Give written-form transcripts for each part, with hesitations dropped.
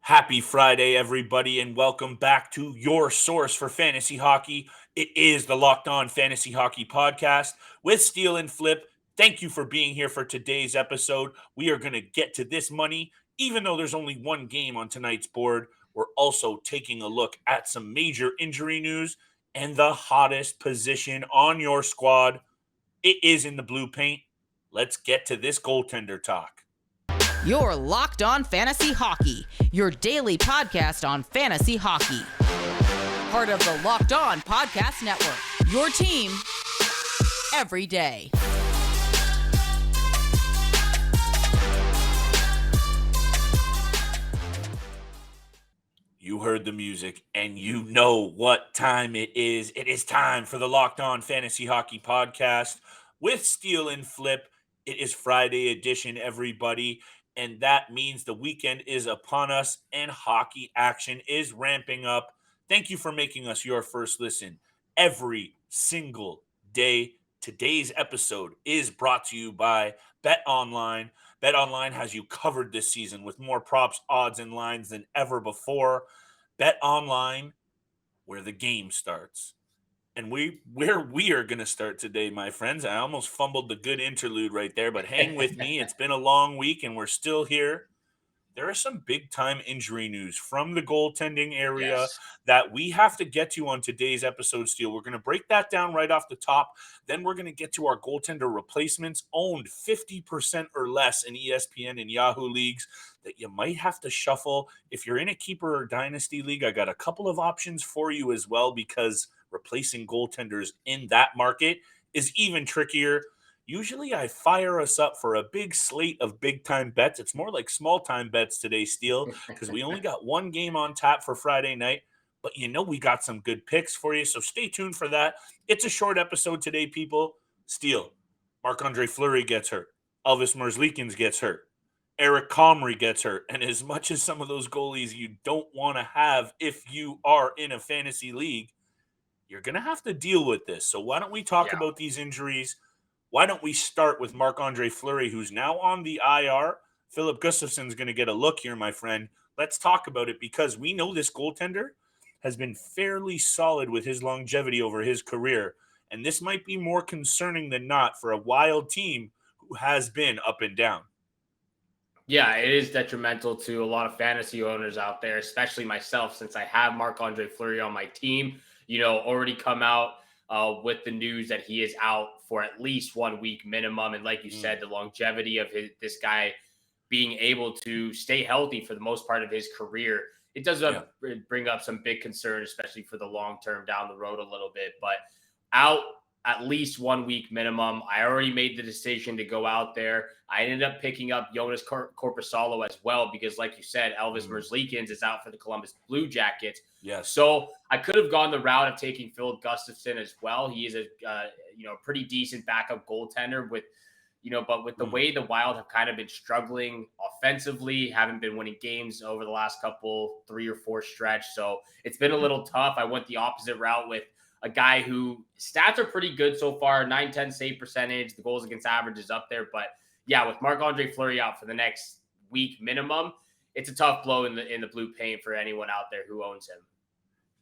Happy Friday, everybody, and welcome back to your source for fantasy hockey. It is the Locked On Fantasy Hockey Podcast with Steele and Flip. Thank you for being here for today's episode. We are going to get to this money, even though there's only one game on tonight's board. We're also taking a look at some major injury news and the hottest position on your squad. It is in the blue paint. Let's get to this goaltender talk. You're Locked On Fantasy Hockey, your daily podcast on fantasy hockey. Part of the Locked On Podcast Network, your team every day. You heard the music, and you know what time it is. It is time for the Locked On Fantasy Hockey Podcast with Steele and Flip. It is Friday edition, everybody. And that means the weekend is upon us and hockey action is ramping up. Thank you for making us your first listen every single day. Today's episode is brought to you by BetOnline. BetOnline has you covered this season with more props, odds, and lines than ever before. BetOnline, where the game starts. And where we are going to start today, my friends. I almost fumbled the good interlude right there, but hang with me. It's been a long week, and we're still here. There is some big-time injury news from the goaltending area that we have to get to on today's episode, Steele. We're going to break that down right off the top. Then we're going to get to our goaltender replacements owned 50% or less in ESPN and Yahoo leagues that you might have to shuffle. If you're in a keeper or dynasty league, I got a couple of options for you as well, because replacing goaltenders in that market is even trickier. Usually I fire us up for a big slate of big-time bets. It's more like small-time bets today, Steele, because we only got one game on tap for Friday night. But we got some good picks for you, so stay tuned for that. It's a short episode today, people. Steele, Marc-Andre Fleury gets hurt. Elvis Merzlikins gets hurt. Eric Comrie gets hurt. And as much as some of those goalies you don't want to have if you are in a fantasy league, you're going to have to deal with this. So why don't we talk about these injuries? Why don't we start with Marc-Andre Fleury, who's now on the IR? Philip Gustafson's going to get a look here, my friend. Let's talk about it, because we know this goaltender has been fairly solid with his longevity over his career. And this might be more concerning than not for a Wild team who has been up and down. Yeah, it is detrimental to a lot of fantasy owners out there, especially myself, since I have Marc-Andre Fleury on my team. Already come out with the news that he is out for at least 1 week minimum. And like you said, the longevity of this guy being able to stay healthy for the most part of his career, it does bring up some big concern, especially for the long term down the road a little bit. But out at least 1 week minimum. I already made the decision to go out there. I ended up picking up Jonas Korpisalo as well, because like you said, Elvis Merzlikins is out for the Columbus Blue Jackets. Yes. So I could have gone the route of taking Philip Gustafson as well. He is a pretty decent backup goaltender but with the way the Wild have kind of been struggling offensively, haven't been winning games over the last couple 3 or 4 stretch. So it's been a little tough. I went the opposite route with a guy who stats are pretty good so far, 9-10 save percentage. The goals against average is up there. But yeah, with Marc-Andre Fleury out for the next week minimum, it's a tough blow in the blue paint for anyone out there who owns him.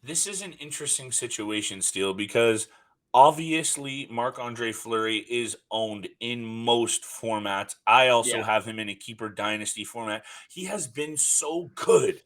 This is an interesting situation, Steele, because obviously Marc-Andre Fleury is owned in most formats. I also have him in a keeper dynasty format. He has been so good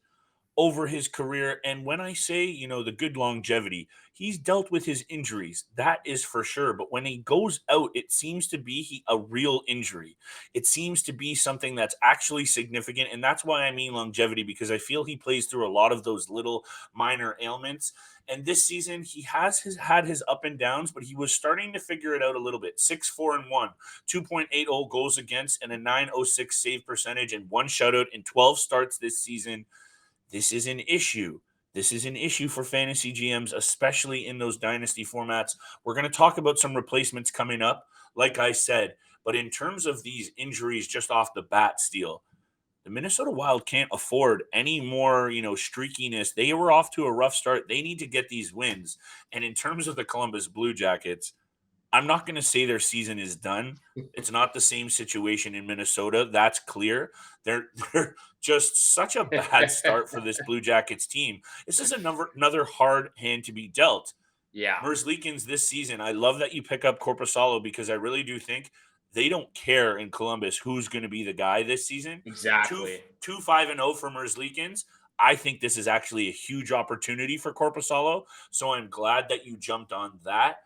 over his career. And when I say, the good longevity, he's dealt with his injuries. That is for sure. But when he goes out, it seems to be a real injury. It seems to be something that's actually significant. And that's why I mean longevity, because I feel he plays through a lot of those little minor ailments. And this season, he has had his up and downs, but he was starting to figure it out a little bit. 6-4-1, 2.80 goals against, and a .906 save percentage, and 1 shutout in 12 starts this season. This is an issue. This is an issue for fantasy GMs, especially in those dynasty formats. We're going to talk about some replacements coming up, like I said. But in terms of these injuries just off the bat, Steele, the Minnesota Wild can't afford any more, streakiness. They were off to a rough start. They need to get these wins. And in terms of the Columbus Blue Jackets, I'm not going to say their season is done. It's not the same situation in Minnesota. That's clear. They're just such a bad start for this Blue Jackets team. This is another hard hand to be dealt. Yeah, Merzlikins this season, I love that you pick up Korpisalo because I really do think they don't care in Columbus who's going to be the guy this season. exactly. 5-0 for Merzlikins. I think this is actually a huge opportunity for Korpisalo. So I'm glad that you jumped on that.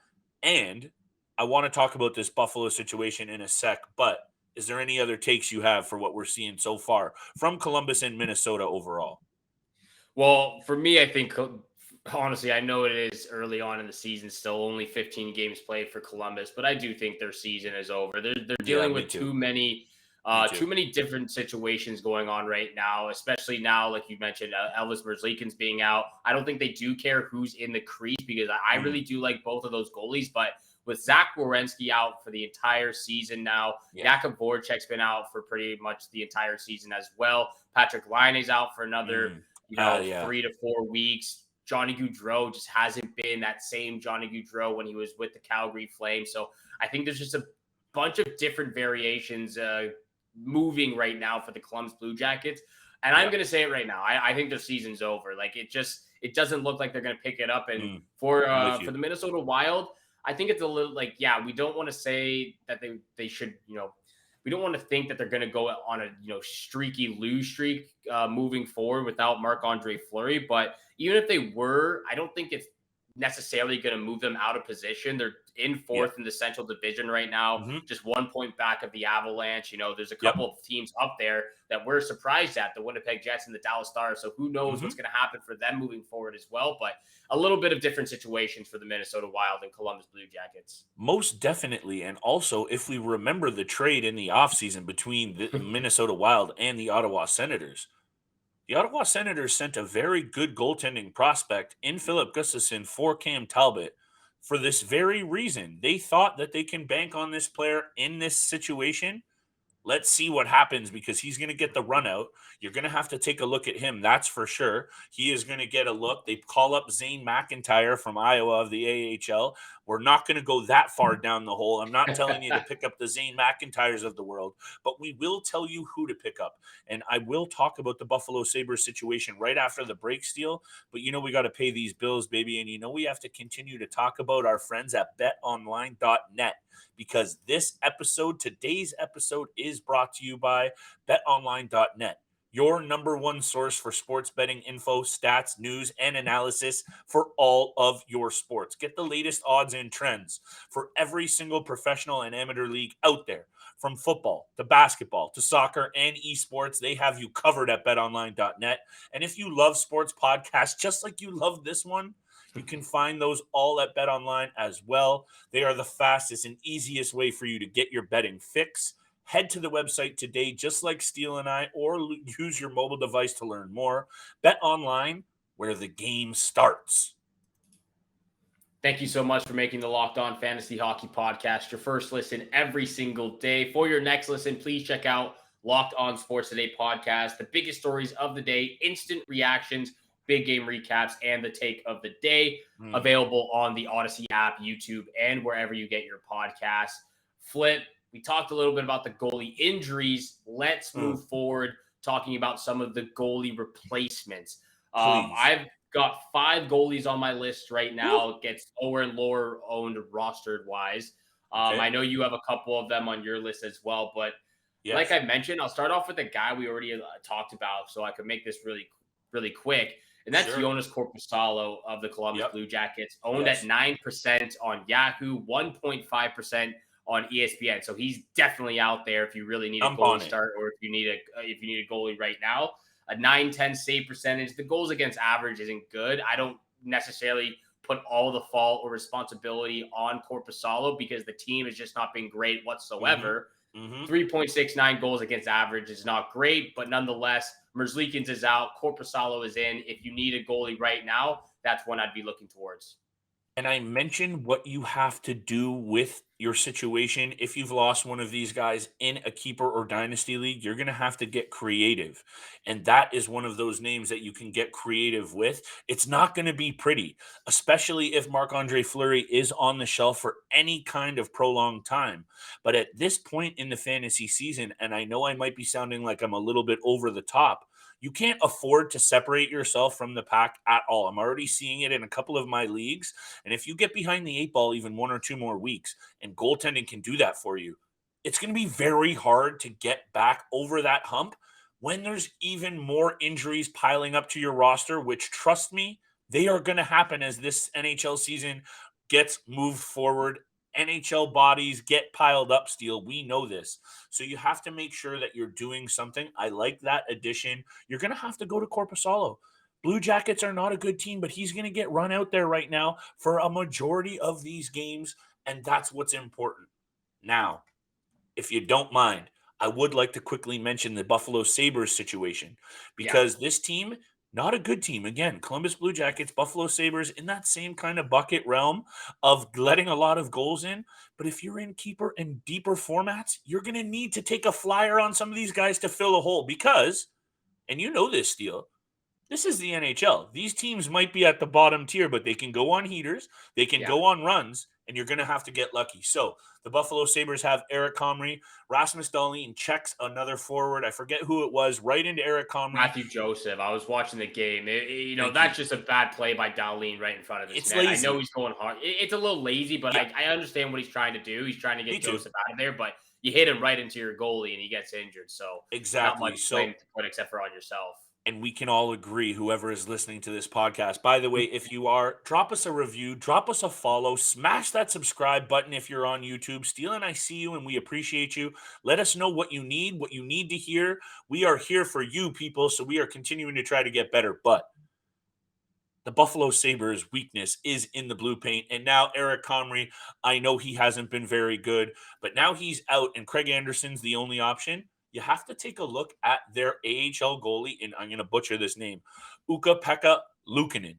And I want to talk about this Buffalo situation in a sec, but is there any other takes you have for what we're seeing so far from Columbus and Minnesota overall? Well, for me, I think honestly, I know it is early on in the season, still only 15 games played for Columbus, but I do think their season is over. They're dealing with too many different situations going on right now, especially now, like you mentioned, Elvis Merzlikins being out. I don't think they do care who's in the crease because I really do like both of those goalies, but with Zach Werenski out for the entire season now, Jakub Voracek's been out for pretty much the entire season as well. Patrick Laine's out for another 3 to 4 weeks. Johnny Gaudreau just hasn't been that same Johnny Gaudreau when he was with the Calgary Flames. So I think there's just a bunch of different variations moving right now for the Columbus Blue Jackets. And I'm going to say it right now. I think their season's over. Like it doesn't look like they're going to pick it up. And for the Minnesota Wild, I think it's a little like, we don't want to say that they should, we don't want to think that they're going to go on a streaky lose streak moving forward without Marc-Andre Fleury. But even if they were, I don't think it's necessarily going to move them out of position. They're in fourth in the Central Division right now, just 1 point back of the Avalanche. There's a couple of teams up there that we're surprised at, the Winnipeg Jets and the Dallas Stars. So who knows what's going to happen for them moving forward as well. But a little bit of different situations for the Minnesota Wild and Columbus Blue Jackets. Most definitely. And also, if we remember the trade in the offseason between the Minnesota Wild and the Ottawa Senators sent a very good goaltending prospect in Philip Gustafsson for Cam Talbot for this very reason. They thought that they can bank on this player in this situation. Let's see what happens because he's going to get the run out. You're going to have to take a look at him. That's for sure. He is going to get a look. They call up Zane McIntyre from Iowa of the AHL. We're not going to go that far down the hole. I'm not telling you to pick up the Zane McIntyres of the world, but we will tell you who to pick up. And I will talk about the Buffalo Sabres situation right after the break, Steele. But we got to pay these bills, baby. And we have to continue to talk about our friends at betonline.net. Because today's episode is brought to you by betonline.net, your number one source for sports betting info, stats, news, and analysis for all of your sports. Get the latest odds and trends for every single professional and amateur league out there. From football to basketball to soccer and esports, they have you covered at betonline.net. And if you love sports podcasts just like you love this one, you can find those all at BetOnline as well. They are the fastest and easiest way for you to get your betting fix. Head to the website today, just like Steele and I, or use your mobile device to learn more. BetOnline, where the game starts. Thank you so much for making the Locked On Fantasy Hockey Podcast your first listen every single day. For your next listen, please check out Locked On Sports Today Podcast, the biggest stories of the day, instant reactions, big game recaps, and the take of the day, available on the Odyssey app, YouTube, and wherever you get your podcasts. Flip, we talked a little bit about the goalie injuries. Let's move forward talking about some of the goalie replacements. I've got 5 goalies on my list right now. It gets lower and lower owned rostered wise. I know you have a couple of them on your list as well, but like I mentioned, I'll start off with a guy we already talked about so I could make this really, really quick. And that's Jonas Korpisalo of the Columbus Blue Jackets, owned at 9% on Yahoo, 1.5% on ESPN. So he's definitely out there if you really need a goalie start or if you need a goalie right now. A 9-10 save percentage. The goals against average isn't good. I don't necessarily put all the fault or responsibility on Korpisalo because the team has just not been great whatsoever. 3.69 goals against average is not great, but nonetheless, Merzlikins is out. Korpisalo is in. If you need a goalie right now, that's one I'd be looking towards. And I mentioned what you have to do with your situation. If you've lost one of these guys in a keeper or dynasty league, you're going to have to get creative. And that is one of those names that you can get creative with. It's not going to be pretty, especially if Marc-Andre Fleury is on the shelf for any kind of prolonged time. But at this point in the fantasy season, and I know I might be sounding like I'm a little bit over the top, you can't afford to separate yourself from the pack at all. I'm already seeing it in a couple of my leagues. And if you get behind the eight ball even 1 or 2 more weeks, and goaltending can do that for you, it's going to be very hard to get back over that hump when there's even more injuries piling up to your roster, which, trust me, they are going to happen as this NHL season gets moved forward. NHL bodies get piled up still. We know this. So you have to make sure that you're doing something. I like that addition. You're going to have to go to Korpisalo. Blue Jackets are not a good team, but he's going to get run out there right now for a majority of these games, and that's what's important. Now, if you don't mind, I would like to quickly mention the Buffalo Sabres situation because this team, not a good team. Again, Columbus Blue Jackets, Buffalo Sabres in that same kind of bucket realm of letting a lot of goals in. But if you're in keeper and deeper formats, you're going to need to take a flyer on some of these guys to fill a hole because, and you know this, Steele, this is the NHL. These teams might be at the bottom tier, but they can go on heaters, they can go on runs, and you're going to have to get lucky. So the Buffalo Sabres have Eric Comrie, Rasmus Dahlin checks another forward. I forget who it was, right into Eric Comrie. Matthew Joseph. I was watching the game. That's just a bad play by Dahlin right in front of his net. Lazy. I know he's going hard. It's a little lazy, but I understand what he's trying to do. He's trying to get Joseph out of there, but you hit him right into your goalie and he gets injured. So exactly. Not much blame to put except for on yourself. And we can all agree, whoever is listening to this podcast. By the way, if you are, drop us a review, drop us a follow, smash that subscribe button if you're on YouTube. Steele and I see you, and we appreciate you. Let us know what you need to hear. We are here for you, people, so we are continuing to try to get better. But the Buffalo Sabres' weakness is in the blue paint. And now Eric Comrie, I know he hasn't been very good, but now he's out, and Craig Anderson's the only option. You have to take a look at their AHL goalie, and I'm going to butcher this name, Ukko-Pekka Luukkonen,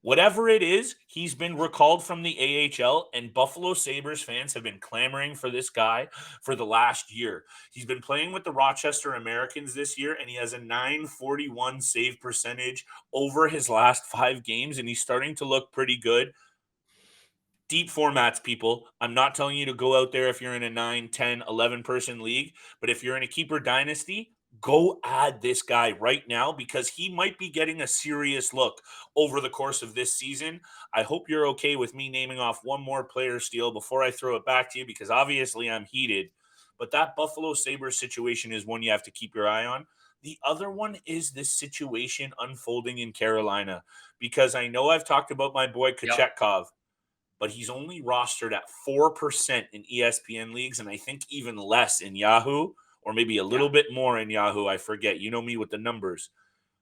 whatever it is, he's been recalled from the AHL, and Buffalo Sabres fans have been clamoring for this guy for the last year. He's been playing with the Rochester Americans this year, and he has a .941 save percentage over his last 5 games, and he's starting to look pretty good. Deep formats, people. I'm not telling you to go out there if you're in a 9, 10, 11-person league, but if you're in a keeper dynasty, go add this guy right now because he might be getting a serious look over the course of this season. I hope you're okay with me naming off one more player, Steele, before I throw it back to you because obviously I'm heated, but that Buffalo Sabres situation is one you have to keep your eye on. The other one is this situation unfolding in Carolina because I know I've talked about my boy Kochetkov, but he's only rostered at 4% in ESPN leagues, and I think even less in Yahoo, or maybe a little bit more in Yahoo. I forget. You know me with the numbers.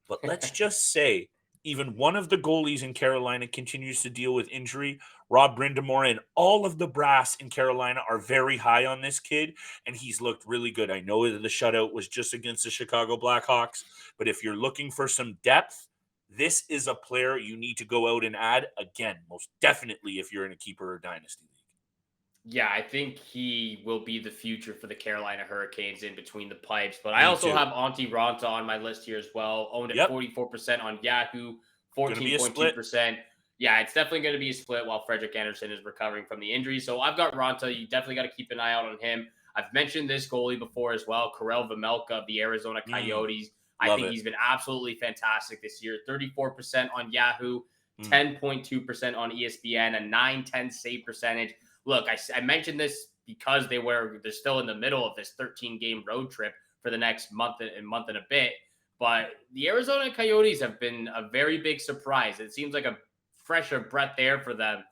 But let's just say even one of the goalies in Carolina continues to deal with injury. Rob Brindamore and all of the brass in Carolina are very high on this kid, and he's looked really good. I know that the shutout was just against the Chicago Blackhawks, but if you're looking for some depth, this is a player you need to go out and add again, most definitely if you're in a keeper or dynasty league. Yeah, I think he will be the future for the Carolina Hurricanes in between the pipes. But I also have Antti Raanta on my list here as well. Owned at 44% on Yahoo, 14.2%. Yeah, it's definitely going to be a split while Frederik Andersen is recovering from the injury. So I've got Raanta. You definitely got to keep an eye out on him. I've mentioned this goalie before as well, Karel Vejmelka of the Arizona Coyotes. I think he's been absolutely fantastic this year. 34% on Yahoo, 10.2% on ESPN, a 910 save percentage. Look, I mentioned this because they're still in the middle of this 13-game road trip for the next month and a bit. But the Arizona Coyotes have been a very big surprise. It seems like a fresher breath there for them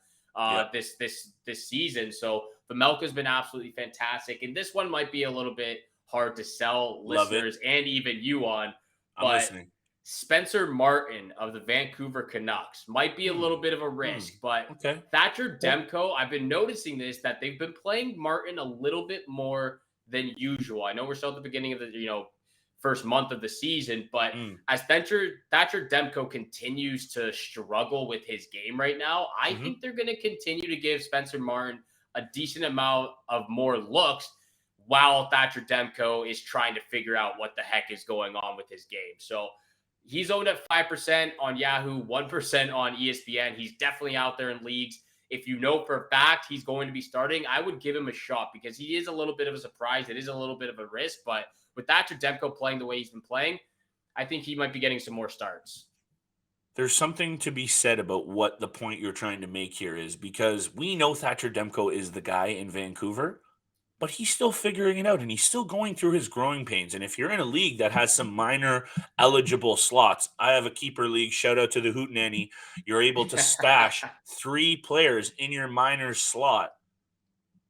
this season. So Vejmelka's been absolutely fantastic. And this one might be a little bit hard to sell listeners and even you on. I'm listening. Spencer Martin of the Vancouver Canucks might be a little bit of a risk, but Thatcher Demko, I've been noticing this, that they've been playing Martin a little bit more than usual. I know we're still at the beginning of the first month of the season. But as Thatcher Demko continues to struggle with his game right now, I think they're going to continue to give Spencer Martin a decent amount of more looks while Thatcher Demko is trying to figure out what the heck is going on with his game. So he's owned at 5% on Yahoo, 1% on ESPN. He's definitely out there in leagues. If you know for a fact he's going to be starting, I would give him a shot because he is a little bit of a surprise. It is a little bit of a risk, but with Thatcher Demko playing the way he's been playing, I think he might be getting some more starts. There's something to be said about what the point you're trying to make here is, because we know Thatcher Demko is the guy in Vancouver, but he's still figuring it out and he's still going through his growing pains. And if you're in a league that has some minor eligible slots, I have a keeper league, shout out to the Hootenanny, you're able to stash 3 players in your minor slot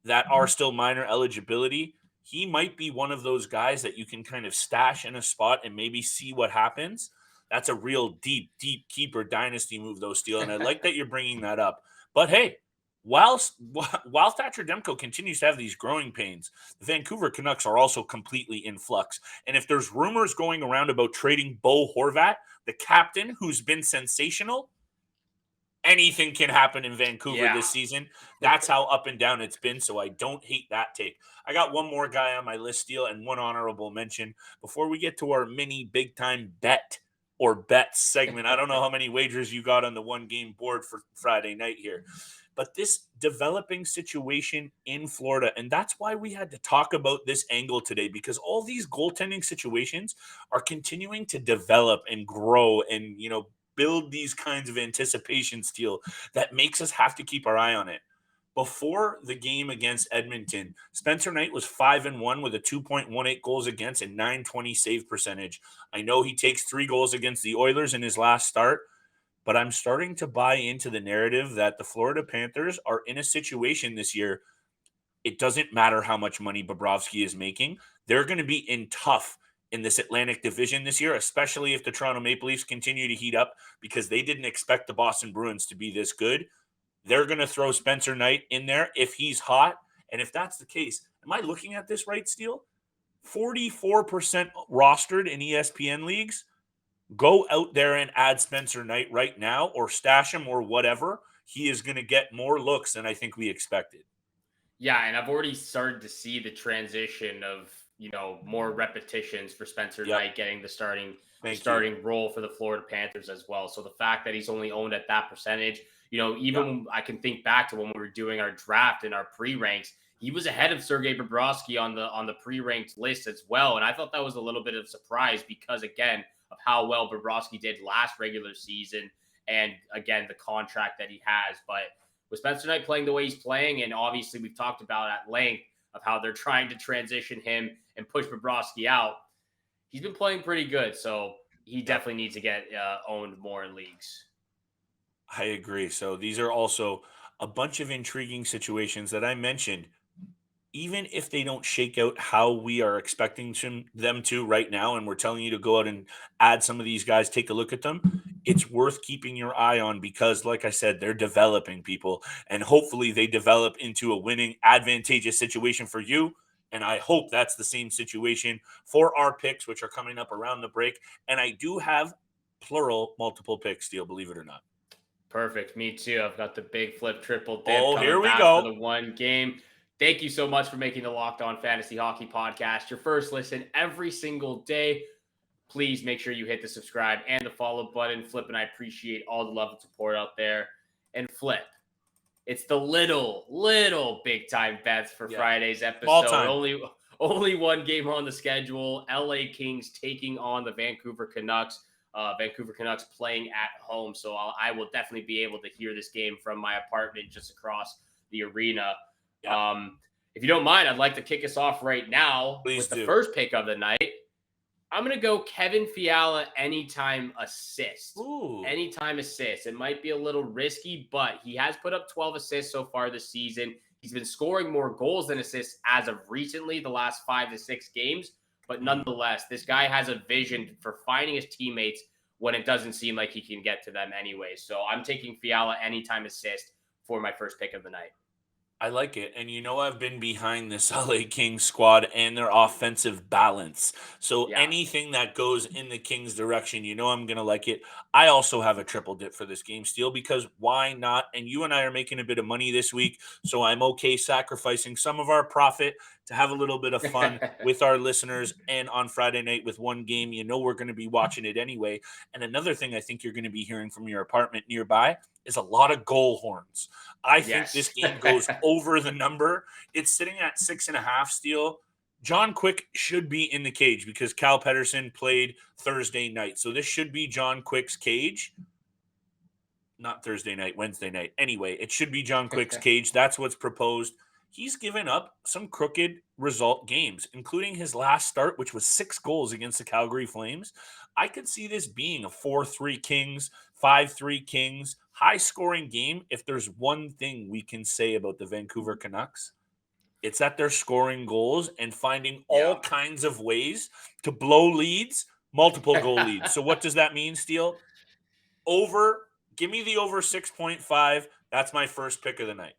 that are still minor eligibility. He might be one of those guys that you can kind of stash in a spot and maybe see what happens. That's a real deep keeper dynasty move, though, Steele. And I like that you're bringing that up. But hey, while Thatcher Demko continues to have these growing pains, the Vancouver Canucks are also completely in flux. And if there's rumors going around about trading Bo Horvat, the captain who's been sensational, anything can happen in Vancouver this season. That's how up and down it's been, so I don't hate that take. I got one more guy on my list, Steele, and one honorable mention. Before we get to our mini big-time bet or bets segment, I don't know how many wagers you got on the one-game board for Friday night here, but this developing situation in Florida, and that's why we had to talk about this angle today, because all these goaltending situations are continuing to develop and grow and, build these kinds of anticipation, Steele, that makes us have to keep our eye on it. Before the game against Edmonton, Spencer Knight was 5-1 with a 2.18 goals against and .920 save percentage. I know he takes 3 goals against the Oilers in his last start, but I'm starting to buy into the narrative that the Florida Panthers are in a situation this year. It doesn't matter how much money Bobrovsky is making. They're going to be in tough in this Atlantic division this year, especially if the Toronto Maple Leafs continue to heat up, because they didn't expect the Boston Bruins to be this good. They're going to throw Spencer Knight in there if he's hot. And if that's the case, am I looking at this right, Steele? 44% rostered in ESPN leagues. Go out there and add Spencer Knight right now, or stash him or whatever. He is going to get more looks than I think we expected. Yeah, and I've already started to see the transition of, more repetitions for Spencer Knight getting the starting role for the Florida Panthers as well. So the fact that he's only owned at that percentage, when I can think back to when we were doing our draft and our pre-ranks, he was ahead of Sergei Bobrovsky on the pre-ranked list as well. And I thought that was a little bit of a surprise because, again, of how well Bobrovsky did last regular season and, again, the contract that he has. But with Spencer Knight playing the way he's playing, and obviously we've talked about at length of how they're trying to transition him and push Bobrovsky out, he's been playing pretty good. So he definitely needs to get owned more in leagues. I agree. So these are also a bunch of intriguing situations that I mentioned. Even if they don't shake out how we are expecting them to right now, and we're telling you to go out and add some of these guys, take a look at them, it's worth keeping your eye on because, like I said, they're developing, people, and hopefully they develop into a winning, advantageous situation for you. And I hope that's the same situation for our picks, which are coming up around the break. And I do have multiple picks, Steele, believe it or not. Perfect. Me too. I've got the big flip triple dip. Oh, here we go. For the one game. Thank you so much for making the Locked On Fantasy Hockey Podcast your first listen every single day. Please make sure you hit the subscribe and the follow button. Flip and I appreciate all the love and support out there. And Flip, it's the little big time bets for Friday's episode. Only one game on the schedule. LA Kings taking on the Vancouver Canucks. Vancouver Canucks playing at home. So I will definitely be able to hear this game from my apartment just across the arena. Yeah. If you don't mind, I'd like to kick us off right now with the first pick of the night. I'm going to go Kevin Fiala anytime assist. Ooh. Anytime assist. It might be a little risky, but he has put up 12 assists so far this season. He's been scoring more goals than assists as of recently, the last 5 to 6 games. But nonetheless, this guy has a vision for finding his teammates when it doesn't seem like he can get to them anyway. So I'm taking Fiala anytime assist for my first pick of the night. I like it. And I've been behind this LA Kings squad and their offensive balance. So Yeah. anything that goes in the Kings direction, I'm going to like it. I also have a triple dip for this game, Steele, because why not? And you and I are making a bit of money this week. So I'm okay sacrificing some of our profit to have a little bit of fun with our listeners. And on Friday night with one game, we're going to be watching it anyway. And another thing I think you're going to be hearing from your apartment nearby is a lot of goal horns. I think this Yes. game goes over the number. It's sitting at 6.5, Steele. John Quick should be in the cage because Cal Pedersen played Thursday night. So this should be John Quick's cage. Not Thursday night, Wednesday night. Anyway, it should be John Quick's cage. That's what's proposed. He's given up some crooked result games, including his last start, which was 6 goals against the Calgary Flames. I could see this being a 4-3 Kings, 5-3 Kings, high-scoring game. If there's one thing we can say about the Vancouver Canucks, it's that they're scoring goals and finding all kinds of ways to blow leads, multiple goal leads. So what does that mean, Steele? Give me the over 6.5. That's my first pick of the night.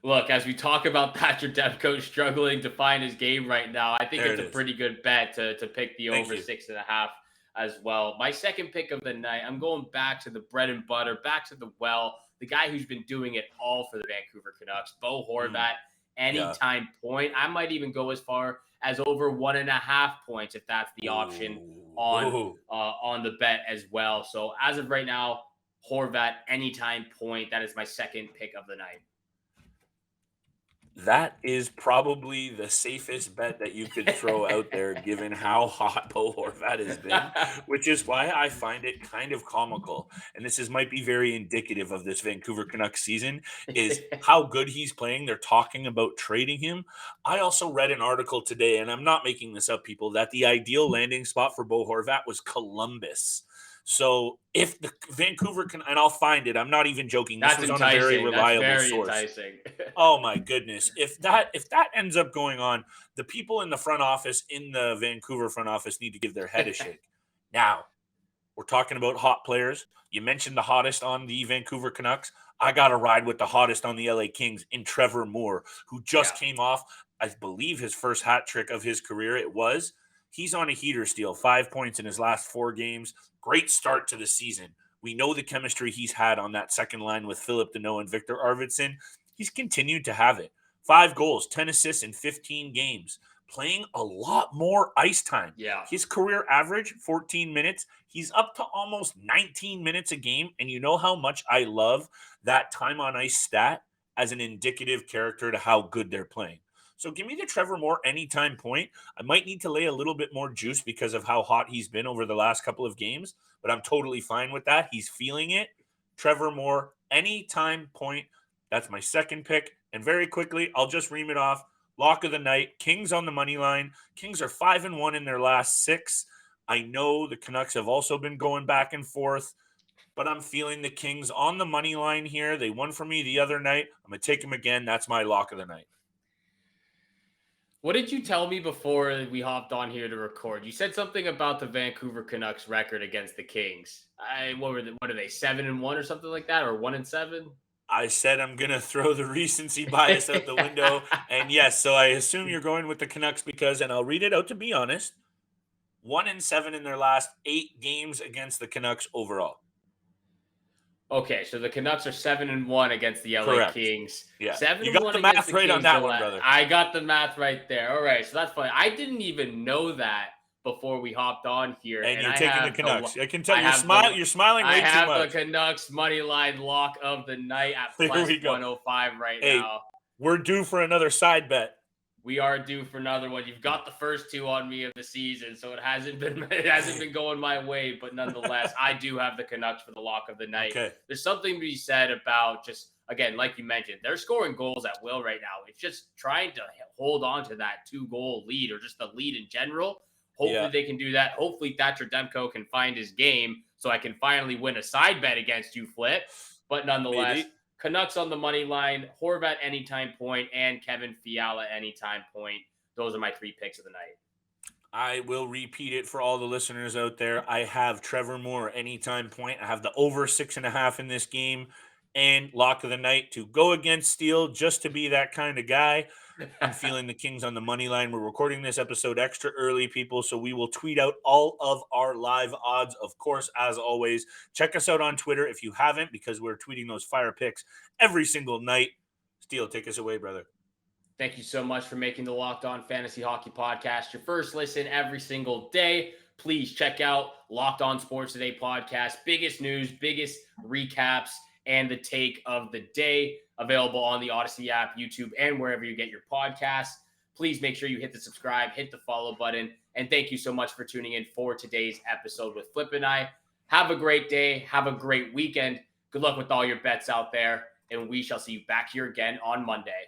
Look, as we talk about Thatcher Demko struggling to find his game right now, I think it's a pretty good bet to pick the over 6.5 as well. My second pick of the night, I'm going back to the bread and butter, back to the the guy who's been doing it all for the Vancouver Canucks, Bo Horvat, anytime point. I might even go as far as over 1.5 points if that's the option on the bet as well. So as of right now, Horvat, anytime point. That is my second pick of the night. That is probably the safest bet that you could throw out there, given how hot Bo Horvat has been, which is why I find it kind of comical. And might be very indicative of this Vancouver Canucks season, is how good he's playing. They're talking about trading him. I also read an article today, and I'm not making this up, people, that the ideal landing spot for Bo Horvat was Columbus. So if the Vancouver can, and I'll find it, I'm not even joking. This was on a very reliable source. Enticing. Oh my goodness. If that ends up going on, the people in the front office, in the Vancouver front office, need to give their head a shake. Now, we're talking about hot players. You mentioned the hottest on the Vancouver Canucks. I got to ride with the hottest on the LA Kings in Trevor Moore, who just came off, I believe, his first hat trick of his career. He's on a heater, Steele, 5 points in his last 4 games. Great start to the season. We know the chemistry he's had on that second line with Philip Deneau and Victor Arvidsson. He's continued to have it. 5 goals, 10 assists in 15 games. Playing a lot more ice time. Yeah. His career average, 14 minutes. He's up to almost 19 minutes a game. And you know how much I love that time on ice stat as an indicative character to how good they're playing. So give me the Trevor Moore anytime point. I might need to lay a little bit more juice because of how hot he's been over the last couple of games, but I'm totally fine with that. He's feeling it. Trevor Moore, anytime point. That's my second pick. And very quickly, I'll just ream it off. Lock of the night, Kings on the money line. Kings are 5-1 in their last 6. I know the Canucks have also been going back and forth, but I'm feeling the Kings on the money line here. They won for me the other night. I'm going to take them again. That's my lock of the night. What did you tell me before we hopped on here to record? You said something about the Vancouver Canucks record against the Kings. What are they, 7-1 or something like that, or 1-7? I said I'm going to throw the recency bias out the window. And yes, so I assume you're going with the Canucks because, and I'll read it out to be honest, 1-7 in their last 8 games against the Canucks overall. Okay, so the Canucks are 7-1 against the LA Kings. Yeah, 7-1 you got the math right on that one, brother. I got the math right there. All right, so that's funny. I didn't even know that before we hopped on here. And you're taking the Canucks. I can tell you're smiling way too much. I have the Canucks money line lock of the night at plus 105 right now. We're due for another side bet. We are due for another one. You've got the first 2 on me of the season, so it hasn't been going my way, but nonetheless, I do have the Canucks for the lock of the night. Okay. There's something to be said about just, again, like you mentioned, they're scoring goals at will right now. It's just trying to hold on to that 2-goal lead or just the lead in general. Hopefully they can do that. Hopefully Thatcher Demko can find his game so I can finally win a side bet against you, Flip. But nonetheless, maybe. Canucks on the money line, Horvat anytime point, and Kevin Fiala anytime point. Those are my 3 picks of the night. I will repeat it for all the listeners out there. I have Trevor Moore anytime point. I have the over 6.5 in this game. and lock of the night to go against Steele just to be that kind of guy. I'm feeling the Kings on the money line. We're recording this episode extra early, people, so we will tweet out all of our live odds. Of course, as always, check us out on Twitter if you haven't, because we're tweeting those fire picks every single night. Steele, take us away, brother. Thank you so much for making the Locked On Fantasy Hockey Podcast your first listen every single day. Please check out Locked On Sports Today podcast. Biggest news, biggest recaps, and the take of the day, available on the Odyssey app, YouTube, and wherever you get your podcasts. Please make sure you hit the subscribe, hit the follow button, and thank you so much for tuning in for today's episode with Flip and I. Have a great day. Have a great weekend. Good luck with all your bets out there, and we shall see you back here again on Monday.